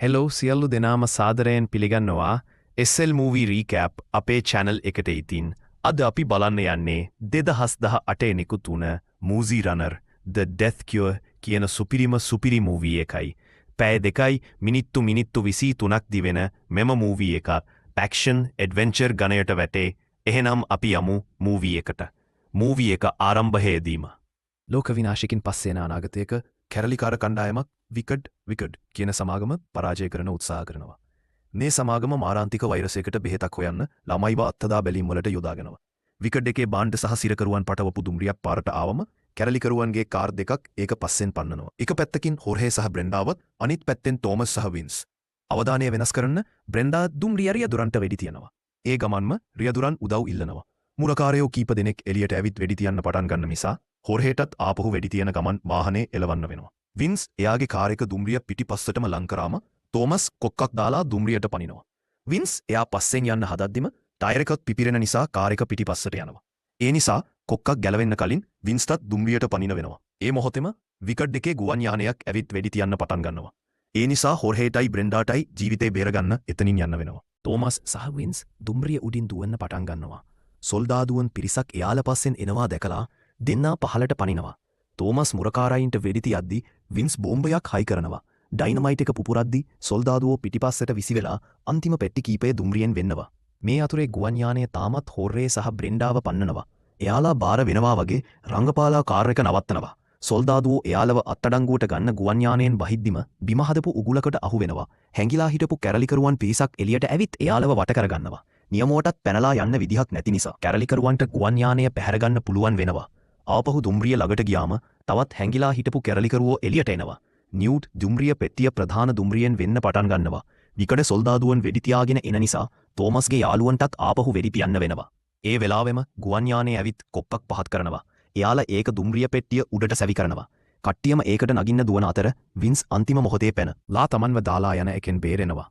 Hello සියල්ලු දෙනාම සාදරයෙන් පිළිගන්නවා SL Movie Recap අපේ channel එකට ඉතින් අද අපි බලන්න යන්නේ 2018 නිකුත් වුණ Moozy Runner The Death Cure කියන සුපිරි movie එකයි. පැය 2යි මිනිත්තු 23ක් දිවෙන මෙම movie එක action adventure ගණයට වැටේ. එහෙනම් අපි යමු movie එකට. movie එක ආරම්භයේදීම ලෝක විනාශකින් පස්සේ යන අනාගතයක කැරලිකාර කණ්ඩායමක් විකඩ් කියන සමාගම පරාජය කරන උත්සාහ කරනවා. මේ සමාගම මාරාන්තික වෛරසයකට බෙහෙතක් හොයන්න ළමයිව අත්හදා බැලීම් වලට යොදාගෙනවා. විකඩ් එකේ බාණ්ඩ සහ සිරකරුවන් පටවපු දුම්රියක් පාරට ආවම කැරලිකරුවන්ගේ කාර් දෙකක් ඒක පස්සෙන් පන්නනවා. එක පැත්තකින් හොර්හේ සහ බ්‍රෙන්ඩාවත් අනිත් පැත්තෙන් තෝමස් සහ වින්ස්. අවධානය වෙනස් කරන්න බ්‍රෙන්ඩා දුම්රිය රියදුරන්ට වෙඩි තියනවා. ඒ ගමන්ම රියදුරන් උදව් ඉල්ලනවා. මුරකාරයෝ කීප දෙනෙක් එළියට ඇවිත් වෙඩි තියන්න පටන් ගන්න නිසා හොර්හේටත් ආපහු වෙඩි තියන ගමන් වාහනේ එලවන්න වෙනවා. වින්ස් එයාගේ කාර් එක දුම්රිය පිටිපස්සටම ලං කරාම තෝමස් කොක්කක් දාලා දුම්රියට පනිනවා. වින්ස් එයා පස්සෙන් යන්න හදද්දිම ටයර් එකත් පිපිරෙන නිසා කාර් එක පිටිපස්සට යනවා. ඒ නිසා කොක්කක් ගැලවෙන්න කලින් වින්ස්ටත් දුම්රියට පනින වෙනවා. ඒ මොහොතේම විකඩ් එකේ ගුවන් යානයක් ඇවිත් වෙඩි තියන්න පටන් ගන්නවා. ඒ නිසා හොර්හේටයි බ්‍රෙන්ඩාටයි ජීවිතේ බේරගන්න එතනින් යන්න වෙනවා. තෝමස් සහ වින්ස් දුම්රිය උඩින් දුවන්න පටන් ගන්නවා. සොල්දාදුවන් පිරිසක් එයාලා පස්සෙන් එනවා දැකලා දෙන්නා පහලට පනිනවා. තෝමස් මුරකාරයින්ට වෙඩි තියද්දි වින්ස් බෝම්බයක් හයි කරනවා. ඩයිනමයිට් එක පුපුරද්දි සොල්දාදුවෝ පිටිපස්සට විසිවෙලා අන්තිම පෙට්ටි කීපය දුම්රියෙන් වෙන්නවා. මේ අතුරේ ගුවන් යානය තාමත් හොර්රේ සහ බ්‍රෙන්ඩාව පන්නනවා. එයාලා බාර වෙනවා වගේ රංගපාලා කාර් එක නවත්තනවා. සොල්දාදුවෝ එයාලව අත්අඩංගුවට ගන්න ගුවන් යානයෙන් වහිද්දිම බිම හදපු උගුලකට අහු වෙනවා. හැංගිලා හිටපු කැරලිකරුවන් පිරිසක් එළියට ඇවිත් එයාලව වට කරගන්නවා. නියමුවටත් පැනලා යන්න විදිහක් නැති නිසා කැරලිකරුවන්ට ගුවන් යානය පැහැරගන්න පුළුවන් වෙනවා. ආපහු දුම්රිය ළඟට ගියාම තවත් හැංගිලා හිටපු කැරලිකරුවෝ එළියට එනවා. නිව්ට් දුම්රිය පෙට්ටිය ප්‍රධාන දුම්රියෙන් වෙන්න පටන් ගන්නවා. විකඩ සොල්දාදුවන් වෙඩි තියාගෙන එන නිසා තෝමස්ගේ යාළුවන්ටත් ආපහු වෙඩි පියන්න වෙනවා. ඒ වෙලාවෙම ගුවන් යානය ඇවිත් කොප්පක් පහත් කරනවා. එයාලා ඒක දුම්රිය පෙට්ටිය උඩට සැවි කරනවා. කට්ටියම ඒකට නගින්න දුවන අතර වින්ස් අන්තිම මොහොතේ පැන ලා තමන්ව දාලා යන එකෙන් බේරෙනවා.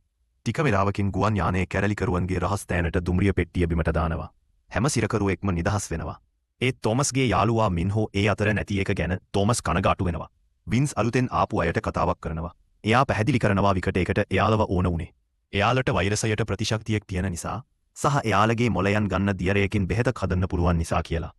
ටික වෙලාවකින් ගුවන් යානයේ කැරලිකරුවන්ගේ රහස් තැනට දුම්රිය පෙට්ටිය බිමට දානවා. හැම සිරකරුවෙක්ම නිදහස් වෙනවා. ඒත් තෝමස්ගේ යාළුවා මින්හෝ ඒ අතර නැති එක ගැන තෝමස් කනගාටු වෙනවා. වින්ස් අලුතෙන් ආපු අයට කතාවක් කරනවා. එයා පැහැදිලි කරනවා විකට එකට එයාලව ඕන උනේ. එයාලට වෛරසයට ප්‍රතිශක්තියක් තියෙන නිසා සහ එයාලගේ මොළයන් ගන්න දියරයකින් බෙහෙතක් හදන්න පුළුවන් නිසා කියලා.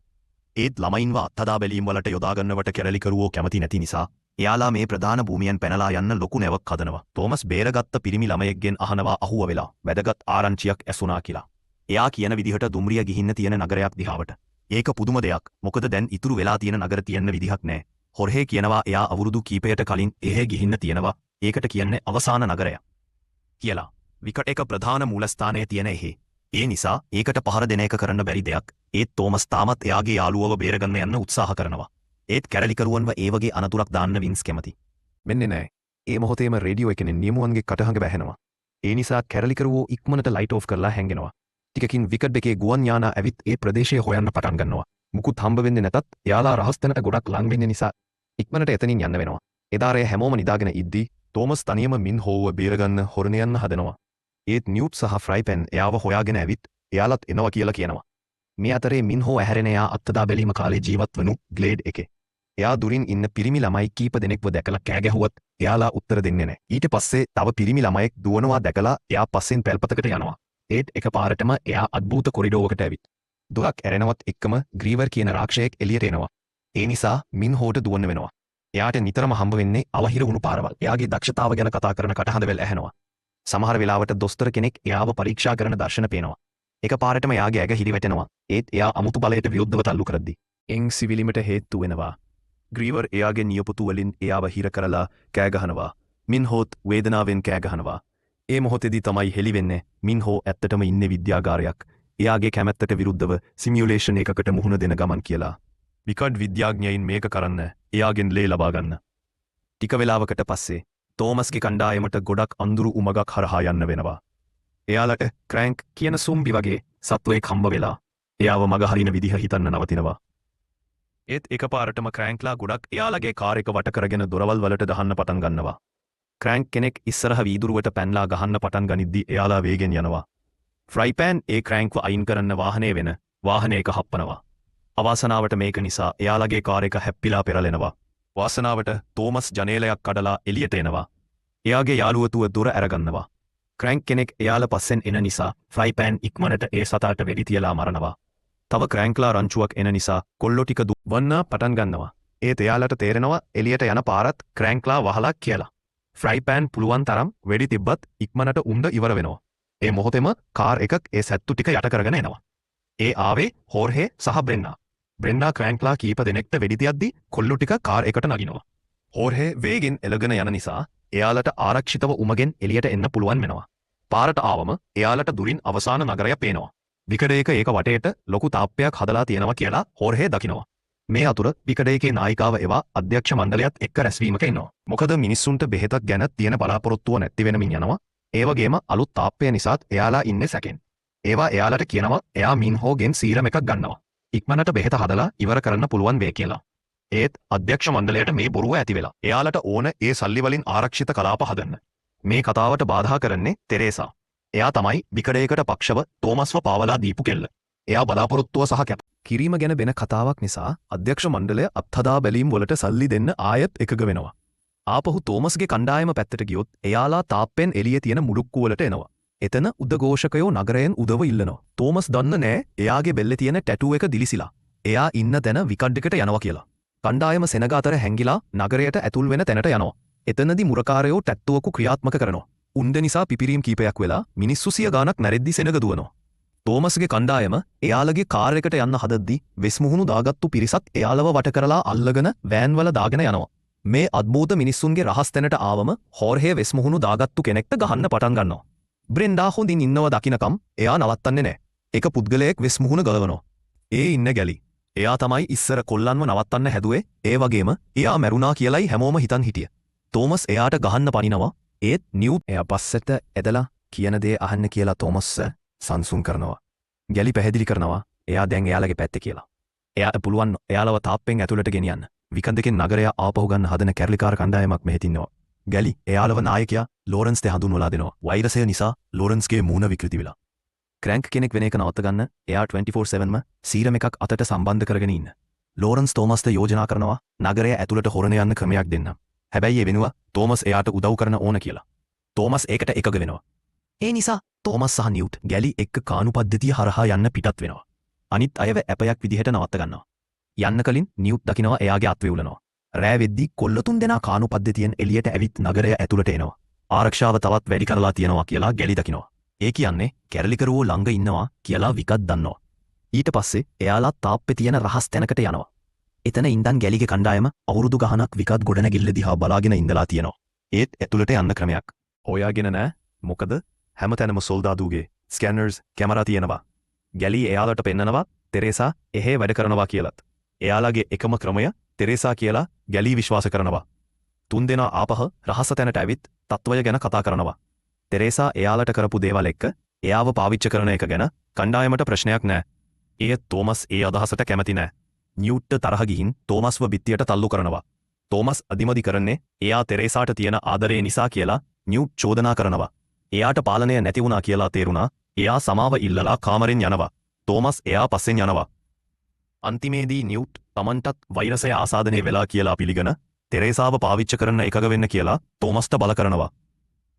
ඒත් ළමයින්ව අත්හදා බැලීම් වලට යොදාගන්නවට කැරලිකරුවෝ කැමති නැති නිසා එයාලා මේ ප්‍රධාන භූමියෙන් පැනලා යන්න ලොකු නැවක් හදනවා. තෝමස් බේරගත්ත පිරිමි ළමයෙක්ගෙන් අහනවා අහුව වෙලා වැදගත් ආරංචියක් ඇසුණා කියලා. එයා කියන විදිහට දුම්රිය ගිහින්න තියෙන නගරයක් දිහාවට. ඒක පුදුම දෙයක්. මොකද දැන් ඉතුරු වෙලා තියෙන නගර තියෙන්න විදිහක් නැහැ. හොර්හේ කියනවා එයා අවුරුදු කීපයකට කලින් එහෙ ගිහින්න තියෙනවා. ඒකට කියන්නේ අවසාන නගරය කියලා. විකට් එක ප්‍රධාන මූලස්ථානයේ තියෙන එහෙ. ඒ නිසා ඒකට පහර දෙන එක කරන්න බැරි දෙයක්. ඒත් තෝමස් තාමත් එයාගේ යාළුවව බේරගන්න යන්න උත්සාහ කරනවා. ඒත් කැරලිකරුවන්ව ඒ වගේ අනතුරක් දාන්න වින්ස් කැමති වෙන්නේ නැහැ. ඒ මොහොතේම රේඩියෝ එකෙන් නියමුවන්ගේ කටහඬ වැහෙනවා. ඒ නිසා කැරලිකරුවෝ ඉක්මනට ලයිට් ඔෆ් කරලා හැංගෙනවා. ටිකකින් විකඩ් එකේ ගුවන් යානා ඇවිත් ඒ ප්‍රදේශය හොයන්න පටන් ගන්නවා. මුකුත් හම්බ වෙන්නේ නැතත් එයාලා රහස් තැනට ගොඩක් ලං වෙන්න නිසා ඉක්මනට එතනින් යන්න වෙනවා. එදා රෑ හැමෝම නිදාගෙන ඉද්දි තෝමස් තනියම මින්හෝව බේරගන්න හොරණ යන්න හදනවා. ඒත් නිව්ට් සහ ෆ්‍රයිපෙන් එයාව හොයාගෙන ඇවිත් එයාලත් එනවා කියලා කියනවා. මේ අතරේ මින්හෝ ඇහැරෙන එයා අත්දා බැලීම කාලේ ජීවත් වුණු ග්ලේඩ් එකේ. එයා දුරින් ඉන්න පිරිමි ළමයි කීප දෙනෙක්ව දැකලා කෑ ගැහුවත් එයාලා උත්තර දෙන්නේ නැහැ. ඊට පස්සේ තව පිරිමි ළමයෙක් දුවනවා දැකලා එයා පස්සෙන් පැල්පතකට යනවා. ඒත් එකපාරටම එයා අද්භූත කොරිඩෝවකට ඇවිත් දුරක් ඇරෙනවත් එක්කම ග්‍රීවර් කියන රාක්ෂයෙක් එළියට එනවා. ඒ නිසා මින්හෝට දුවන්න වෙනවා. එයාට නිතරම හම්බ වෙන්නේ අවහිර වුණු පාරවල්. එයාගේ දක්ෂතාව ගැන කතා කරන කටහඬවල ඇහෙනවා. සමහර වෙලාවට දොස්තර කෙනෙක් එයාව පරීක්ෂා කරන දර්ශන පේනවා. එකපාරටම එයාගේ ඇඟ හිරිවැටෙනවා. ඒත් එයා අමුතු බලයට විරුද්ධව තල්ලු කරද්දි එං සිවිලිමට හේතු වෙනවා. ග්‍රීවර් එයාගේ නියපොතු වලින් එයාව හිර කරලා කෑ ගහනවා. මින්හෝත් වේදනාවෙන් කෑ ගහනවා. ඒ මොහොතේදී තමයි හෙළි වෙන්නේ මින්හෝ ඇත්තටම ඉන්නේ විද්‍යාගාරයක්. එයාගේ කැමැත්තට විරුද්ධව සිමියුලේෂන් එකකට මුහුණ දෙන ගමන් කියලා. විකඩ් විද්‍යාඥයින් මේක කරන්න එයාගෙන් ලේ ලබා ගන්න. ටික වෙලාවකට පස්සේ තෝමස්ගේ කණ්ඩායමට ගොඩක් අඳුරු උමගක් හරහා යන්න වෙනවා. එයාලට ක්‍රෑන්ක් කියන සුම්බි වගේ සත්වයෙක් හම්බ වෙලා එයාව මග හරින විදිහ හිතන්න නවතිනවා. ඒත් එකපාරටම ක්‍රෑන්ක්ලා ගොඩක් එයාලගේ කාර් එක වට කරගෙන දොරවල් වලට දහන්න පටන් ගන්නවා. ක්‍රෑන්ක් කෙනෙක් ඉස්සරහ වීදුරුවට පැනලා ගහන්න පටන් ගනිද්දි එයාලා වේගෙන් යනවා. ෆ්‍රයිපෑන් ඒ ක්‍රෑන්ක්ව අයින් කරන්න වාහනේ වෙන වාහනයක හප්පනවා. අවාසනාවට මේක නිසා එයාලගේ කාර් එක හැප්පිලා පෙරලෙනවා. වාසනාවට තෝමස් ජනේලයක් කඩලා එළියට එනවා. එයාගේ යාළුවතුව දොර ඇරගන්නවා. ක්‍රැන්ක් කෙනෙක් එයාල පස්සෙන් එන නිසා ෆ්‍රයි පෑන් ඉක්මනට ඒ සතාට වෙඩි තියලා මරනවා. තව ක්‍රැන්ක්ලා රංචුවක් එන නිසා කොල්ලෝ ටික දුවන්න පටන් ගන්නවා. ඒත් එයාලට තේරෙනවා එළියට යන පාරත් ක්‍රැන්ක්ලා වහලා කියලා. ෆ්‍රයි පෑන් පුළුවන් තරම් වෙඩි තිබ්බත් ඉක්මනට උණ්ඩ ඉවර වෙනවා. ඒ මොහොතේම කාර් එකක් ඒ සැත්තු ටික යට කරගෙන එනවා. ඒ ආවේ හෝර්හේ සහ බ්‍රෙන්ඩා. බ්‍රෙන්ඩා ක්‍රැන්ක්ලා කීප දෙනෙක්ට වෙඩි තියද්දි කොල්ලෝ ටික කාර් එකට නගිනවා. හෝර්හේ වේගෙන් එළගෙන යන නිසා එයාලට ආරක්ෂිතව උමගෙන් එළියට එන්න පුළුවන් වෙනවා. පාරට ආවම එයාලට දුරින් අවසාන නගරය පේනවා. විකඩේක ඒක වටේට ලොකු තාප්පයක් හදලා තියෙනවා කියලා හෝර්හේ දකිනවා. මේ අතුර විකඩේකේ නායිකාව එවා අධ්‍යක්ෂ මණ්ඩලයත් එක්ක රැස්වීමක ඉන්නවා. මොකද මිනිස්සුන්ට බෙහෙතක් ගැන තියෙන බලාපොරොත්තුව නැති වෙනමින් යනවා. ඒ වගේම අලුත් තාප්පය නිසාත් එයාලා ඉන්නේ සැකෙන්. ඒවා එයාලට කියනවා එයා මින්හෝගෙන් සීරම් එකක් ගන්නවා. ඉක්මනට බෙහෙත හදලා ඉවර කරන්න පුළුවන් වේ කියලා. ඒත් අධ්‍යක්ෂ මණ්ඩලයට මේ බොරුව ඇති වෙලා. එයාලට ඕන ඒ සල්ලි වලින් ආරක්ෂිත කලාප හදන්න. මේ කතාවට බාධා කරන්නේ තෙරේසා. එයා තමයි විකඩේකට පක්ෂව තෝමස්ව පාවලා දීපු කෙල්ල. එයා බලාපොරොත්තුව සහ කැප කිරීම ගැන වෙන කතාවක් නිසා අධ්‍යක්ෂ මණ්ඩලය අත්හදා බැලීම් වලට සල්ලි දෙන්න ආයෙත් එකග වෙනවා. ආපහු තෝමස්ගේ කණ්ඩායම පැත්තට ගියොත් එයාලා තාප්පෙන් එළියේ තියෙන මුඩුක්කු වලට එනවා. එතන උදඝෝෂකයෝ නගරයෙන් උදව ඉල්ලනවා. තෝමස් දන්න නෑ එයාගේ බෙල්ලේ තියෙන ටැටූ එක දිලිසිලා. එයා ඉන්න තැන විකඩ් එකට යනවා කියලා. කණ්ඩායම සෙනග අතර හැංගිලා නගරයට ඇතුල් වෙන තැනට යනවා. එතනදී මුරකාරයෝ ටැට්ටුවකු ක්‍රියාත්මක කරනවා. උන්ද නිසා පිපිරීම් කීපයක් වෙලා මිනිස්සු 100 ගාණක් නැරෙද්දි සෙනග දුවනවා. තෝමස්ගේ කණ්ඩායම එයාලගේ කාර් එකට යන්න හදද්දි වෙස්මුහුණු දාගත්තු පිරිසක් එයාලව වට කරලා අල්ලගෙන වෑන් වල දාගෙන යනවා. මේ අද්භූත මිනිස්සුන්ගේ රහස් තැනට ආවම හෝර්හේ වෙස්මුහුණු දාගත්තු කෙනෙක්ට ගහන්න පටන් ගන්නවා. බ්‍රෙන්ඩා හොඳින් ඉන්නව දකින්නකම් එයා නවත්තන්නේ නැහැ. එක පුද්ගලයෙක් වෙස්මුහුණ ගලවනවා. ඒ ඉන්න ගැලි. එයා තමයි ඉස්සර කොල්ලන්ව නවත්තන්න හැදුවේ. ඒ වගේම එයා මැරුණා කියලයි හැමෝම හිතන් හිටිය. තෝමස් එයාට ගහන්න පනිනවා. ඒත් නිව්ට් එයා පස්සට ඇදලා කියන දේ අහන්න කියලා තෝමස් සංසුන් කරනවා. ගැලි පැහැදිලි කරනවා එයා දැන් එයාලගේ පැත්තේ කියලා. එයාට පුළුවන් එයාලව තාප්පෙන් ඇතුළට ගෙනියන්න. විකන්දකින් නගරය ආපහු ගන්න හදන කැරලිකාර කණ්ඩායමක් මෙහෙ තින්නවා. ගැලි එයාලව නායකයා ලෝරන්ස්ට හඳුන්වලා දෙනවා. වෛරසය නිසා ලෝරන්ස්ගේ මූණ විකෘති වෙලා. ක්‍රැන්ක් කෙනෙක් වෙන එක නවත්ත ගන්න එයා 24/7ම සීරම් එකක් අතට සම්බන්ධ කරගෙන ඉන්න. ලෝරන්ස් තෝමස්ට යෝජනා කරනවා නගරය ඇතුළට හොරණ යන්න ක්‍රමයක් දෙන්නම්. හැබැයි ඒ වෙනුව තෝමස් එයාට උදව් කරන ඕන කියලා. තෝමස් ඒකට එකග වෙනවා. ඒ නිසා තෝමස් සහ නිව්ට් ගැලි එක්ක කානු පද්ධතිය හරහා යන්න පිටත් වෙනවා. අනිත් අයව ඇපයක් විදිහට නවත්ත ගන්නවා. යන්න කලින් නිව්ට් දකිනවා එයාගේ අත් වේවුලනවා. රෑ වෙද්දි කොල්ල තුන් දෙනා කානු පද්ධතියෙන් එළියට ඇවිත් නගරය ඇතුළට එනවා. ආරක්ෂාව තවත් වැඩි කරලා තියනවා කියලා ගැලි දකිනවා. ඒ කියන්නේ කැරලිකරුවෝ ළඟ ඉන්නවා කියලා විකත් දන්නවා. ඊට පස්සේ එයාලා තාප්පේ තියෙන රහස් තැනකට යනවා. එතන ඉඳන් ගැලිගේ කණ්ඩායම අවුරුදු ගහනක් විකත් ගොඩනැගිල්ල දිහා බලාගෙන ඉඳලා තියෙනවා. ඒත් ඇතුළට යන්න ක්‍රමයක් හොයාගෙන නෑ. මොකද හැමතැනම සොල්දාදුගේ ස්කැනර්ස් කැමරා තියෙනවා. ගැලි එයාලට පෙන්නනවා තෙරේසා එහෙ වැඩ කරනවා කියලත්. එයාලගේ එකම ක්‍රමය තෙරේසා කියලා ගැලි විශ්වාස කරනවා. තුන් දෙනා ආපහ රහස තැනට ඇවිත් තත්වය ගැන කතා කරනවා. තෙරේසා එයාලට කරපු දේවල් එක්ක එයාව පාවිච්චි කරන එක ගැන කණ්ඩායමට ප්‍රශ්නයක් නෑ. ඒත් තෝමස් ඒ අදහසට කැමති නෑ. නිව්ට් තරහ ගිහින් තෝමස්ව බිත්තියට තල්ලු කරනවා. තෝමස් අදිමදි කරන්නේ එයා තෙරේසාට තියෙන ආදරේ නිසා කියලා නිව්ට් චෝදනා කරනවා. එයාට පාලනය නැති වුණා කියලා තේරුණා. එයා සමාව ඉල්ලලා කාමරෙන් යනවා. තෝමස් එයා පස්සෙන් යනවා. අන්තිමේදී නිව්ට් තමන්ටත් වෛරසය ආසාදනය වෙලා කියලා පිළිගෙන තෙරේසාව පාවිච්චි කරන්න එකග වෙන්න කියලා තෝමස්ට බල කරනවා.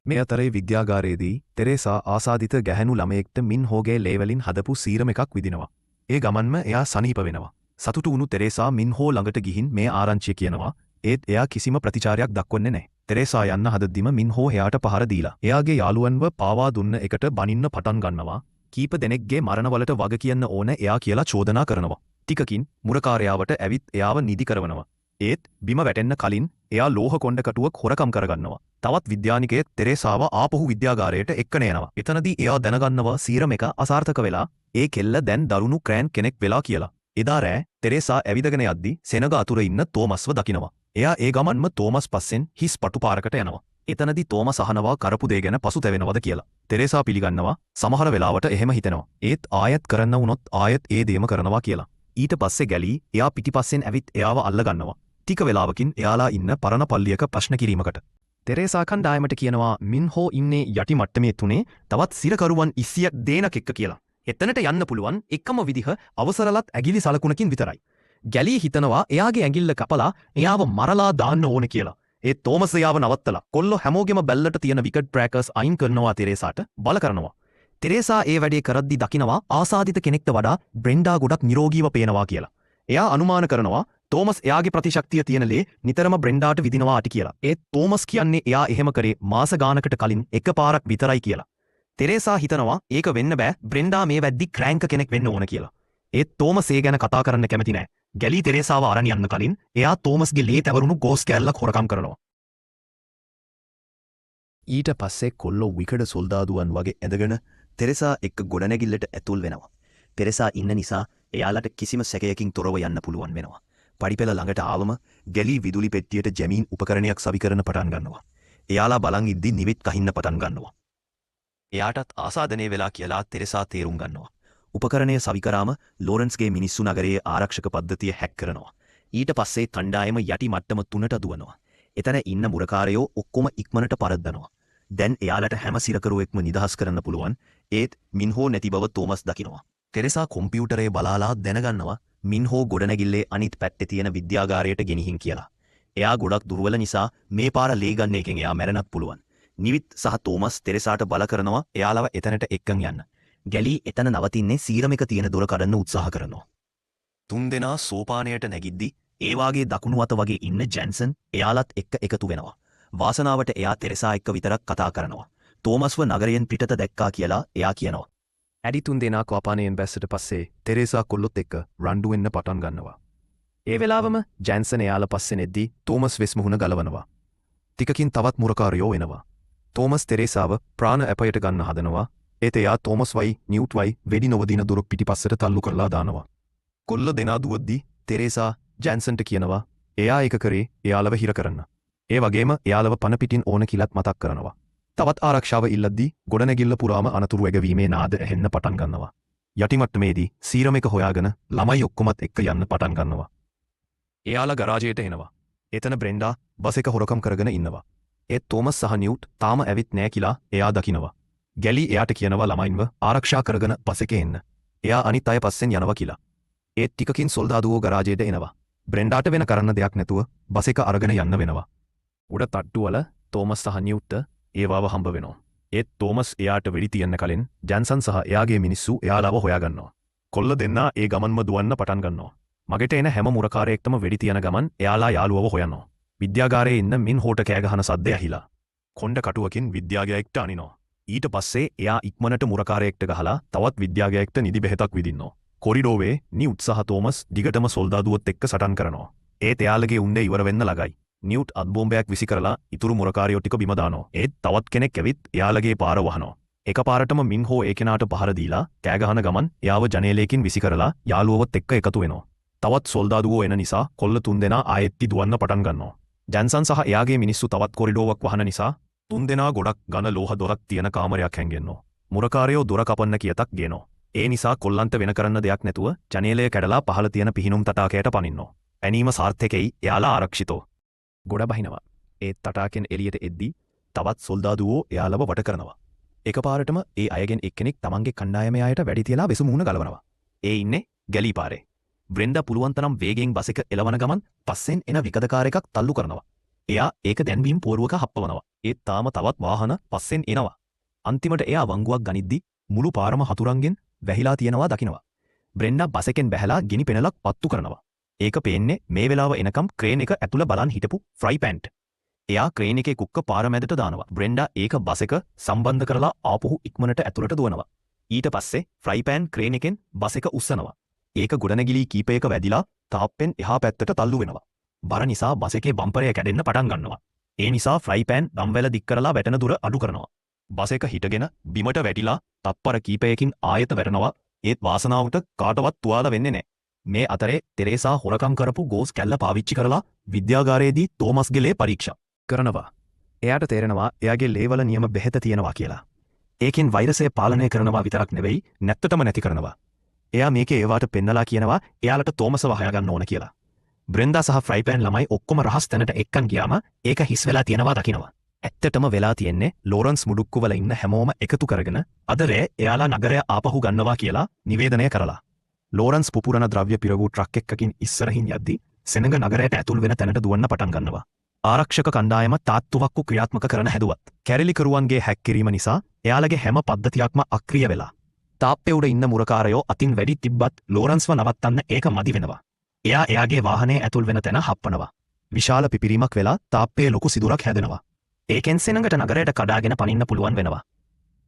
මේ අතරේ විද්‍යාගාරයේදී තෙරේසා ආසාදිත ගැහැණු ළමයෙක්ට මින්හෝගේ ලේවලින් හදපු සීරම එකක් විදිනවා. ඒ ගමන්ම එයා සනීප වෙනවා. සතුටු වුණු තෙරේසා මින්හෝ ළඟට ගිහින් මේ ආරංචිය කියනවා. ඒත් එයා කිසිම ප්‍රතිචාරයක් දක්වන්නේ නැහැ. තෙරේසා යන්න හදද්දිම මින්හෝ එයාට පහර දීලා එයාගේ යාළුවන්ව පාවා දුන්න එකට බනින්න පටන් ගන්නවා. කීප දෙනෙක්ගේ මරණවලට වග කියන්න ඕන එයා කියලා චෝදනා කරනවා. ටිකකින් මුරකාරයාවට ඇවිත් එයාව නිදි කරවනවා. ඒත් බිම වැටෙන්න කලින් එයා ලෝහ කොණ්ඩ කටුවක් හොරකම් කරගන්නවා. තවත් විද්‍යානිකයෙක් තෙරේසාව ආපහු විද්‍යාගාරයට එක්කන යනවා. එතනදී එයා දැනගන්නවා සීරම එක අසාර්ථක වෙලා ඒ කෙල්ල දැන් දරුණු ක්‍රෑන් කෙනෙක් වෙලා කියලා. එදා රෑ තෙරේසා ඇවිදගෙන යද්දි සෙනග අතුර ඉන්න තෝමස්ව දකිනවා. එයා ඒ ගමන්ම තෝමස් පස්සෙන් හිස් පටු පාරකට යනවා. එතනදී තෝමස් අහනවා කරපු දේ ගැන පසුතැවෙනවද කියලා. තෙරේසා පිළිගන්නවා සමහර වෙලාවට එහෙම හිතෙනවා. ඒත් ආයෙත් කරන්න වුණොත් ආයෙත් ඒ දේම කරනවා කියලා. ඊට පස්සේ ගැලී එයා පිටිපස්සෙන් ඇවිත් එයාව අල්ලගන්නවා. ටික වෙලාවකින් එයාලා ඉන්න පරණ පල්ලියක ප්‍රශ්න කිරීමකට. තෙරේසා කණ්ඩායමට කියනවා මින්හෝ ඉන්නේ යටි මට්ටමේ තුනේ තවත් සිරකරුවන් 20ක් දේනක් එක්ක කියලා. එතනට යන්න පුළුවන් එකම විදිහ අවසරලත් ඇගිලි සලකුණකින් විතරයි. ගැලී හිතනවා එයාගේ ඇඟිල්ල කපලා එයාව මරලා දාන්න ඕන කියලා. ඒ තෝමස් එයාව නවත්තලා කොල්ලෝ හැමෝගෙම බැල්ලට තියෙන විකට් බ්‍රෑකර්ස් අයින් කරනවා තෙරේසාට බල කරනවා. තෙරේසා ඒ වැඩේ කරද්දි දකිනවා ආසාදිත කෙනෙක්ට වඩා බ්‍රෙන්ඩා ගොඩක් නිරෝගීව පේනවා කියලා. එයා අනුමාන කරනවා තෝමස් එයාගේ ප්‍රතිශක්තිය තියෙන ලේ නිතරම බ්‍රෙන්ඩාට විදිනවා අටි කියලා. ඒත් තෝමස් කියන්නේ එයා එහෙම කරේ මාස ගානකට කලින් එකපාරක් විතරයි කියලා. තෙරේසා හිතනවා ඒක වෙන්න බෑ බ්‍රෙන්ඩා මේ වැද්දි ක්‍රෑන්ක කෙනෙක් වෙන්න ඕන කියලා. ඒත් තෝමස් ඒ ගැන කතා කරන්න කැමති නෑ. ගැලී තෙරේසාව අරන් යන්න කලින් එයා තෝමස්ගේ ලේ තැවරුණු ගෝස් කෑල්ලක් හොරකම් කරනවා. ඊට පස්සේ කොල්ලෝ විකඩ සොල්දාදුවන් වගේ ඇඳගෙන තෙරේසා එක්ක ගොඩනැගිල්ලට ඇතුල් වෙනවා. තෙරේසා ඉන්න නිසා එයාලට කිසිම සැකයකින් තොරව යන්න පුළුවන් වෙනවා. පඩිපෙළ ළඟට ආවම ගැලී විදුලි පෙට්ටියට ජැමීන් උපකරණයක් සවි කරන පටන් ගන්නවා. එයාලා බලන් ඉද්දි නිවිත් කහින්න පටන් ගන්නවා. එයාටත් ආසාදනය වෙලා කියලා තෙරේසා තේරුම් ගන්නවා. උපකරණය සවි කරාම ලෝරන්ස්ගේ මිනිස්සු නගරයේ ආරක්ෂක පද්ධතිය හැක් කරනවා. ඊට පස්සේ කණ්ඩායම යටි මට්ටම 3ට දුවනවා. එතන ඉන්න මුරකාරයෝ ඔක්කොම ඉක්මනට පරද්දනවා. දැන් එයාලට හැම සිරකරුවෙක්ම නිදහස් කරන්න පුළුවන්. ඒත් මින්හෝ නැති බව තෝමස් දකිනවා. තෙරේසා කොම්පියුටරේ බලාලා දැනගන්නවා මින්හෝ ගොඩනැගිල්ලේ අනිත් පැත්තේ තියෙන විද්‍යාගාරයට ගෙනිහින් කියලා. එයා ගොඩක් දුර්වල නිසා මේ පාර ලේ ගන්න එකෙන් එයා මැරෙන්නත් පුළුවන්. නිවිත් සහ තෝමස් තෙරේසාට බල කරනවා එයාලව එතනට එක්කන් යන්න. ගැලී එතන නවතින්නේ සීරමික තියෙන දොර කඩන්න උත්සාහ කරනවා. තුන්දෙනා සෝපානයට නැගිද්දි ඒ වාගේ දකුණු අත වගේ ඉන්න ජැන්සන් එයාලත් එක්ක එකතු වෙනවා. වාසනාවට එයා තෙරේසා එක්ක විතරක් කතා කරනවා. තෝමස්ව නගරයෙන් පිටත දැක්කා කියලා එයා කියනවා. ඇඩි තුන්දෙනා කෝපානයෙන් බැස්සට පස්සේ තෙරේසා කොල්ලොත් එක්ක රණ්ඩු වෙන්න පටන් ගන්නවා. ඒ වෙලාවම ජැන්සන් එයාලා පස්සේ නෙද්දී තෝමස් වෙස් මුහුණ ගලවනවා. ටිකකින් තවත් මුරකාරයෝ එනවා. තෝමස් තෙරේසාව ප්‍රාණ ඇපයට ගන්න හදනවා. ඒත් එයා තෝමස් වයි නිව්ට් වයි වෙඩි නොවදින දොර පිටිපස්සට තල්ලු කරලා දානවා. කොල්ල දෙනා දුවද්දී තෙරේසා ජැන්සන්ට කියනවා එයා ඒක කරේ එයාලව හිර කරන්න. ඒ වගේම එයාලව පන පිටින් ඕන කිලත් මතක් කරනවා. තවත් ආරක්ෂාව ඉල්ලද්දී ගොඩනැගිල්ල පුරාම අනතුරු ඇගවීමේ නාද ඇහෙන්න පටන් ගන්නවා. යටිමට්ටමේදී සීරමික හොයාගෙන ළමයි ඔක්කොමත් එක්ක යන්න පටන් ගන්නවා. එයාලා ගරාජයට එනවා. එතන බ්‍රෙන්ඩා බස් එක හොරකම් කරගෙන ඉන්නවා. ඒත් තෝමස් සහ නිව්ට් තාම ඇවිත් නෑ කියලා එයා දකිනවා. ගැලී එයාට කියනවා ළමයින්ව ආරක්ෂා කරගෙන බස් එකේ එන්න. එයා අනිත් අය පස්සෙන් යනවා කියලා. ඒත් ටිකකින් සොල්දාදුවෝ ගරාජයට එනවා. බ්‍රෙන්ඩාට වෙන කරන්න දෙයක් නැතුව බස් එක අරගෙන යන්න වෙනවා. උඩ තට්ටුවල තෝමස් සහ නිව්ට් ඒවාව හම්බ වෙනවා. ඒත් තෝමස් එයාට වෙඩි තියන්න කලින් ජැන්සන් සහ එයාගේ මිනිස්සු එයාලව හොයාගන්නවා. කොල්ල දෙන්නා ඒ ගමන්ම දුවන්න පටන් ගන්නවා. මගෙට එන හැම මුරකාරයෙක්ටම වෙඩි තියන ගමන් එයාලා යාළුවව හොයනවා. විද්‍යාගාරයේ ඉන්න මින්හෝට කෑගහන සද්ද ඇහිලා කොණ්ඩ කටුවකින් විද්‍යාගයෙක්ට අනිනවා. ඊට පස්සේ එයා ඉක්මනට මුරකාරයෙක්ට ගහලා තවත් විද්‍යාගයෙක්ට නිදි බෙහෙතක් විදින්නවා. කොරිඩෝවේ නිව්ට් සහ තෝමස් දිගටම සොල්දාදුවොත් එක්ක සටන් කරනවා. ඒත් එයාලගේ උණ්ඩේ ඉවර වෙන්න ළඟයි. නිව්ට් අත්බෝම්බයක් විසි කරලා ඉතුරු මුරකාරයෝ ටික බිම දානවා. ඒත් තවත් කෙනෙක් ඇවිත් එයාලගේ පාර වහනවා. එකපාරටම මින්හෝ ඒ කෙනාට පහර දීලා කෑගහන ගමන් එයාව ජනේලයකින් විසි කරලා යාළුවවත් එක්ක එකතු වෙනවා. තවත් සොල්දාදුවෝ එන නිසා කොල්ල තුන්දෙනා ආයෙත් දුවන්න පටන් ගන්නවා. ජැන්සන් සහ එයාගේ මිනිස්සු තවත් කොරිඩෝවක් වහන නිසා තුන්දෙනා ගොඩක් ඝන ලෝහ දොරක් තියෙන කාමරයක් හැංගෙනවා. මුරකාරයෝ දොර කපන්න කියතක් ගේනවා. ඒ නිසා කොල්ලන්ට වෙන කරන්න දෙයක් නැතුව ජනේලය කැඩලා පහළ තියෙන පිහිනුම් තටාකයට පනින්නවා. ඇනීම සාර්ථකයි එයාලා ආරක්ෂිතෝ. ගොඩ බහිනවා. ඒත් තටාකෙන් එළියට එද්දී තවත් සොල්දාදුවෝ එයාලව වට කරනවා. එකපාරටම ඒ අයගෙන් එක්කෙනෙක් තමන්ගේ කණ්ඩායමේ අයට වැඩි තියලා වෙසු මුහුණ ගලවනවා. ඒ ඉන්නේ ගැලී පාරේ. බ්‍රෙන්ඩා පුළුවන් තරම් වේගෙන් බස් එක එලවන ගමන් පස්සෙන් එන විකදකාරයෙක් තල්ලු කරනවා. එයා ඒක දැන්වීම පුවරුවක හප්පවනවා. ඒත් තාම තවත් වාහන පස්සෙන් එනවා. අන්තිමට එයා වංගුවක් ගනිද්දි මුළු පාරම හතුරන්ගෙන් වැහිලා තියෙනවා දකිනවා. බ්‍රෙන්ඩා බස් එකෙන් බැහැලා ගිනි පෙනලක් පත්තු කරනවා. ඒක පේන්නේ මේ වෙලාව එනකම් ක්‍රේන් එක ඇතුළ බලන් හිටපු ෆ්‍රයි පෑන්ට්. එයා ක්‍රේන් එකේ කුක්ක පාර මැදට දානවා. බ්‍රෙන්ඩා ඒක බස් එක සම්බන්ධ කරලා ආපහු ඉක්මනට ඇතුළට දුවනවා. ඊට පස්සේ ෆ්‍රයි පෑන් ක්‍රේන් එකෙන් බස් එක උස්සනවා. ඒක ගොඩනැගිලි කීපයක වැදිලා තාප්පෙන් එහා පැත්තට තල්ලු වෙනවා. බර නිසා බස් එකේ බම්පරය කැඩෙන්න පටන් ගන්නවා. ඒ නිසා ෆ්‍රයි පෑන් ගම්වැල දික් කරලා වැටෙන දුර අඩු කරනවා. බස් එක හිටගෙන බිමට වැටිලා තප්පර කීපයකින් ආයෙත් වැටෙනවා. ඒත් වාසනාවට කාටවත් තුවාල වෙන්නේ නැහැ. මේ අතරේ තෙරේසා හොරකම් කරපු ගෝස් කැල්ල පාවිච්චි කරලා විද්‍යාගාරයේදී තෝමස්ගේ ලේ පරීක්ෂා කරනවා. එයාට තේරෙනවා එයාගේ ලේවල නියම බෙහෙත තියෙනවා කියලා. ඒකෙන් වෛරසය පාලනය කරනවා විතරක් නෙවෙයි නැත්තටම නැති කරනවා. එයා මේකේ ඒවාට පෙන්නලා කියනවා එයාලට තෝමස්ව හොයාගන්න ඕන කියලා. බ්‍රෙන්ඩා සහ ෆ්‍රයි පෑන් ළමයි ඔක්කොම රහස් තැනට එක්කන් ගියාම ඒක හිස් වෙලා තියෙනවා දකිනවා. ඇත්තටම වෙලා තියෙන්නේ ලෝරන්ස් මුඩුක්කුවල ඉන්න හැමෝම එකතු කරගෙන අද රෑ එයාලා නගරය ආපහු ගන්නවා කියලා නිවේදනය කරලා. ලෝරන්ස් පුපුරන ද්‍රව්‍ය පිරවූ ට්‍රක් එකකින් ඉස්සරහින් යද්දී සෙනඟ නගරයට ඇතුල් වෙන තැනට දුවන්න පටන් ගන්නවා. ආරක්ෂක කණ්ඩායම තාත්තුවක්කු ක්‍රියාත්මක කරන හැදුවත් කැරලිකරුවන්ගේ හැක්කිරීම නිසා එයාලගේ හැම පද්ධතියක්ම අක්‍රිය වෙලා. තාප්පේ උඩ ඉන්න මුරකාරයෝ අතින් වැඩි තිබ්බත් ලෝරන්ස්ව නවත්තන්න ඒක මදි වෙනවා. එයා එයාගේ වාහනේ ඇතුල් වෙන තැන හප්පනවා. විශාල පිපිරීමක් වෙලා තාප්පේ ලොකු සිදුරක් හැදෙනවා. ඒකෙන් සෙනඟට නගරයට කඩාගෙන පනින්න පුළුවන් වෙනවා.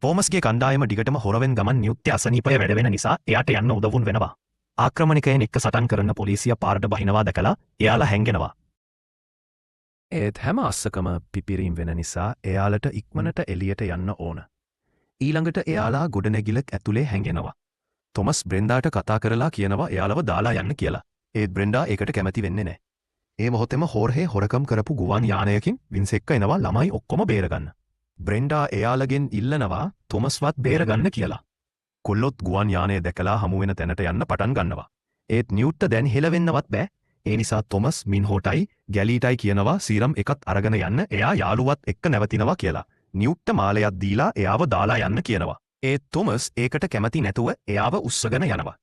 තෝමස්ගේ කණ්ඩායම දිගටම හොරවෙන් ගමන් නියුක්ති අසනීපය වැඩ වෙන නිසා එයාට යන්න උදවුන් වෙනවා. ආක්‍රමණිකයන් එක්ක සටන් කරන පොලිසිය පාරට බහිනවා දැකලා එයාලා හැංගෙනවා. ඒත් හැම අස්සකම පිපිරීම් වෙන නිසා එයාලට ඉක්මනට එලියට යන්න ඕන. ඊළඟට එයාලා ගොඩනැගිල්ලක් ඇතුලේ හැංගෙනවා. තොමස් බ්‍රෙන්ඩාට කතා කරලා කියනවා එයාලව දාලා යන්න කියලා. ඒත් බ්‍රෙන්ඩා ඒකට කැමති වෙන්නේ නැහැ. ඒ මොහොතේම හෝර්හේ හොරකම් කරපු ගුවන් යානයකින් වින්ස් එක්ක එනවා ළමයි ඔක්කොම බේරගන්න. බ්‍රෙන්ඩා එයාලගෙන් ඉල්ලනවා තොමස්වත් බේරගන්න කියලා. කොල්ලොත් ගුවන් යානය දැකලා හමු වෙන තැනට යන්න පටන් ගන්නවා. ඒත් නියුට්ට දැන් හෙලවෙන්නවත් බෑ. ඒ නිසා තොමස් මින්හෝටයි ගැලීටයි කියනවා සීරම් එකත් අරගෙන යන්න එයා යාළුවත් එක්ක නැවතිනවා කියලා. නියුට්ට මාලයක් දීලා එයාව දාලා යන්න කියනවා. ඒත් තොමස් ඒකට කැමති නැතුව එයාව උස්සගෙන යනවා.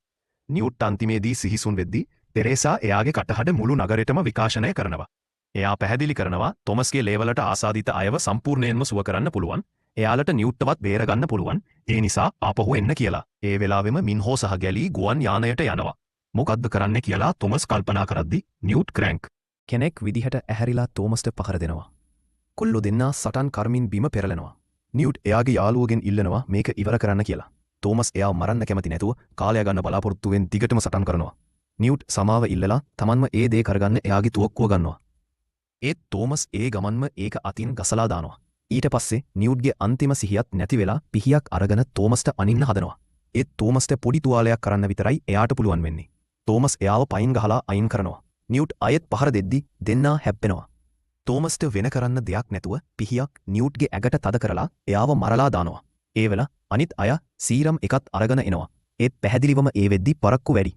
නියුට් අන්තිමේදී සිහිසුන් වෙද්දී තෙරේසා එයාගේ කටහඬ මුළු නගරෙටම විකාශනය කරනවා. එයා පැහැදිලි කරනවා තොමස්ගේ ලේවලට ආසාදිත අයව සම්පූර්ණයෙන්ම සුව කරන්න පුළුවන්. එයාලට නියුට්ටවත් බේරගන්න පුළුවන්. ඒ නිසා ආපහු එන්න කියලා. ඒ වෙලාවෙම මින්හෝ සහ ගැලී ගුවන් යානයට යනවා. මොකද්ද කරන්න කියලා තොමස් කල්පනා කරද්දි නියුට් ක්‍රැන්ක් කෙනෙක් විදිහට ඇහැරිලා තෝමස්ට පහර දෙනවා. කොල්ලෝ දෙන්නා සටන් කර්මින් බිම පෙරලෙනවා. නියුට් එයාගේ යාළුවගෙන් ඉල්ලනවා මේක ඉවර කරන්න කියලා. තෝමස් එයාව මරන්න කැමති නැතුව කාලය ගන්න බලාපොරොත්තුවෙන් දිගටම සටන් කරනවා. නියුට් සමාව ඉල්ලලා තමන්ම ඒ දේ කරගන්න එයාගේ තුවක්කුව ගන්නවා. ඒත් තෝමස් ඒ ගමන්ම ඒක අතින් ගසලා දානවා. ඊට පස්සේ නියුට්ගේ අන්තිම සිහියත් නැති වෙලා පිහියක් අරගෙන තෝමස්ට අනින්න හදනවා. ඒත් තෝමස්ට පොඩි තුවාලයක් කරන්න විතරයි එයාට පුළුවන් වෙන්නේ. තෝමස් එයාව පයින් ගහලා අයින් කරනවා. නියුට් අයත් පහර දෙද්දි දෙන්නා හැප්පෙනවා. තෝමස්ට වෙන කරන්න දෙයක් නැතුව පිහියක් නියුට්ගේ ඇඟට තද කරලා එයාව මරලා දානවා. ඒ වෙල අනිත් අය සීරම් එකත් අරගෙන එනවා. ඒත් පැහැදිලිවම ඒ වෙද්දි පරක්කු වැඩි.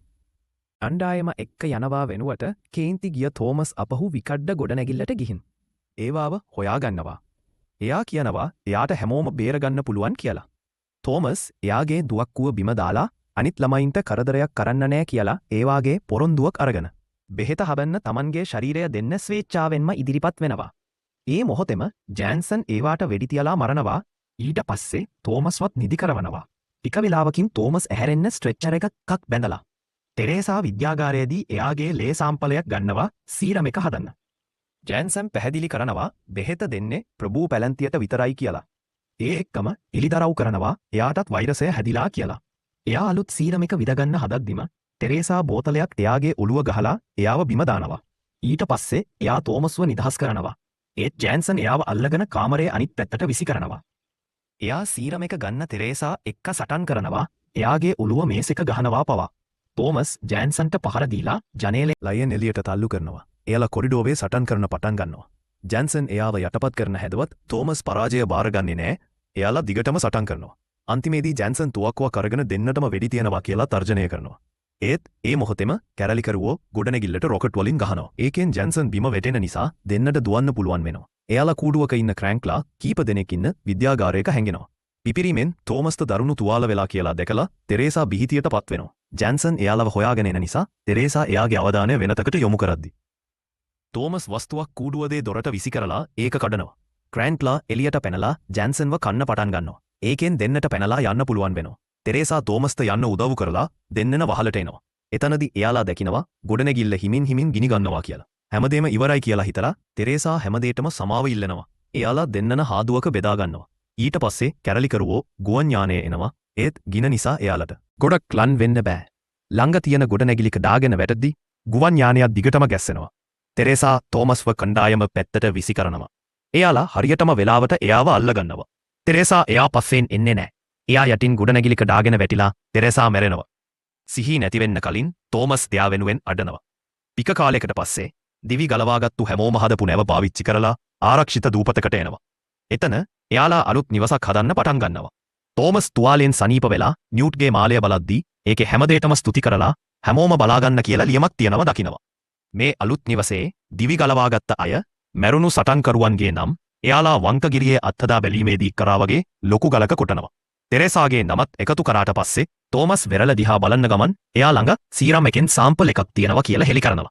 අණ්ඩායම එක්ක යනවා වෙනුවට කේන්ති ගිය තෝමස් අපහු විකඩ්ඩ ගොඩනැගිල්ලට ගිහින්. ඒවාව හොයාගන්නවා. එයා කියනවා එයාට හැමෝම බේරගන්න පුළුවන් කියලා. තෝමස් එයාගේ දුවක්කුව බිම දාලා අනිත් ළමයින්ට කරදරයක් කරන්න නෑ කියලා ඒවාගේ පොරොන්දුවක් අරගෙන. බෙහෙත හබන්න තමන්ගේ ශරීරය දෙන්න ස්වේච්ඡාවෙන්ම ඉදිරිපත් වෙනවා. ඒ මොහොතෙම ජෑන්සන් ඒවාට වෙඩි තියලා මරනවා. ඊට පස්සේ තෝමස්වත් නිදි කරවනවා. ටික වෙලාවකින් තෝමස් ඇහැරෙන්න ස්ට්‍රෙච්චර් එකක් බැඳලා. තෙරේසා විද්‍යාගාරයේදී එයාගේ ලේ සාම්පලයක් ගන්නවා සීරම් එක හදන්න. ජෑන්සන් පැහැදිලි කරනවා බෙහෙත දෙන්නේ ප්‍රභූ පැලැන්තියට විතරයි කියලා. ඒ එක්කම එලිදරව් කරනවා එයාටත් වෛරසය හැදිලා කියලා. එයා අලුත් සීරම් එක විදගන්න හදද්දිම තෙරේසා බෝතලයක් එයාගේ ඔළුව ගහලා එයාව බිම දානවා. ඊට පස්සේ එයා තෝමස්ව නිදහස් කරනවා. ඒත් ජෑන්සන් එයාව අල්ලගෙන කාමරයේ අනිත් පැත්තට විසි කරනවා. එයා සීරම් එක ගන්න තෙරේසා එක්ක සටන් කරනවා. එයාගේ ඔළුව මේස් එක ගහනවා පවා. තෝමස් ජෑන්සන්ට පහර දීලා ජනේලේ ලයන් එලියට තල්ලු කරනවා. එයාලා කොරිඩෝවේ සටන් කරන පටන් ගන්නවා. ජෑන්සන් එයාව යටපත් කරන හැදුවත් තෝමස් පරාජය බාරගන්නේ නෑ. එයාලා දිගටම සටන් කරනවා. අන්තිමේදී ජෑන්සන් තුවක්කුව කරගෙන දෙන්නටම වෙඩි තියනවා කියලා තර්ජනය කරනවා. ඒත් ඒ මොහොතෙම කැරලිකරුවෝ ගොඩනැගිල්ලට රොකට් වලින් ගහනවා. ඒකෙන් ජෑන්සන් බිම වැටෙන නිසා දෙන්නට දුවන්න පුළුවන් වෙනවා. එයාලා කූඩුවක ඉන්න ක්‍රැන්ක්ලා කීප දෙනෙක් ඉන්න විද්‍යාගාරයක හැංගෙනවා. පිපිරීමෙන් තෝමස්ට දරුණු තුවාල වෙලා කියලා දැකලා තෙරේසා බිහිතියට පත් වෙනවා. ජෑන්සන් එයාලව හොයාගෙන එන නිසා තෙරේසා එයාගේ අවධානය වෙනතකට යොමු කරද්දි තෝමස් වස්තුවක් කූඩුවදේ දොරට විසි කරලා ඒක කඩනවා. ක්‍රැන්ක්ලා එලියට පැනලා ජෑන්සන්ව කන්න පටන් ගන්නවා. ඒකෙන් දෙන්නට පැනලා යන්න පුළුවන් වෙනවා. තෙරේසා තෝමස්ට යන්න උදව් කරලා දෙන්නන වහලට එනවා. එතනදි එයාලා දැකිනවා ගොඩනැගිල්ල හිමින් හිමින් ගිනි ගන්නවා කියලා. හැමදේම ඉවරයි කියලා හිතලා තෙරේසා හැමදේටම සමාව ඉල්ලනවා. එයාලා දෙන්නන හාදුවක බෙදා ගන්නවා. ඊට පස්සේ කැරලිකරුවෝ ගුවන් යානයේ එනවා. ඒත් ගින නිසා එයාලට ගොඩක් ලන් වෙන්න බෑ. ළඟ තියෙන ගොඩනැගිලික දාගෙන වැටද්දි ගුවන් යානයක් දිගටම ගැස්සෙනවා. තෙරේසා තෝමස්ව කණ්ඩායම පැත්තට විසි කරනවා. එයාලා හරියටම වෙලාවට එයාව අල්ලගන්නවා. තෙරේසා එයා පස්සෙන් එන්නේ නෑ. එයා යටින් ගොඩනැගිලික දාගෙන වැටිලා තෙරේසා මැරෙනවා. සිහි නැතිවෙන්න කලින් තෝමස් එයා වෙනුවෙන් අඩනවා. පික කාලයකට පස්සේ දිවි ගලවාගත්තු හැමෝම හදපු නැව පාවිච්චි කරලා ආරක්ෂිත දූපතකට එනවා. එතන එයාලා අලුත් නිවසක් හදන්න පටන් ගන්නවා. තෝමස් තුවාලෙන් සනීප වෙලා නියුට්ගේ මාලය බලද්දී ඒකේ හැමදේටම ස්තුති කරලා හැමෝම බලාගන්න කියලා ලියමක් තියනවා දකිනවා. මේ අලුත් නිවසේ දිවි ගලවාගත්ත අය මැරුණු සටන්කරුවන්ගේ නම් එයාලා වංකගිරියේ අත්හදා බැලීමේදී කරා වගේ ලොකු ගලක කොටනවා. තෙරේසාගේ නමත් එකතු කරාට පස්සේ තෝමස් වෙරළ දිහා බලන්න ගමන් එයා ළඟ සීරම් එකෙන් සාම්පල් එකක් තියෙනවා කියලා හෙළි කරනවා.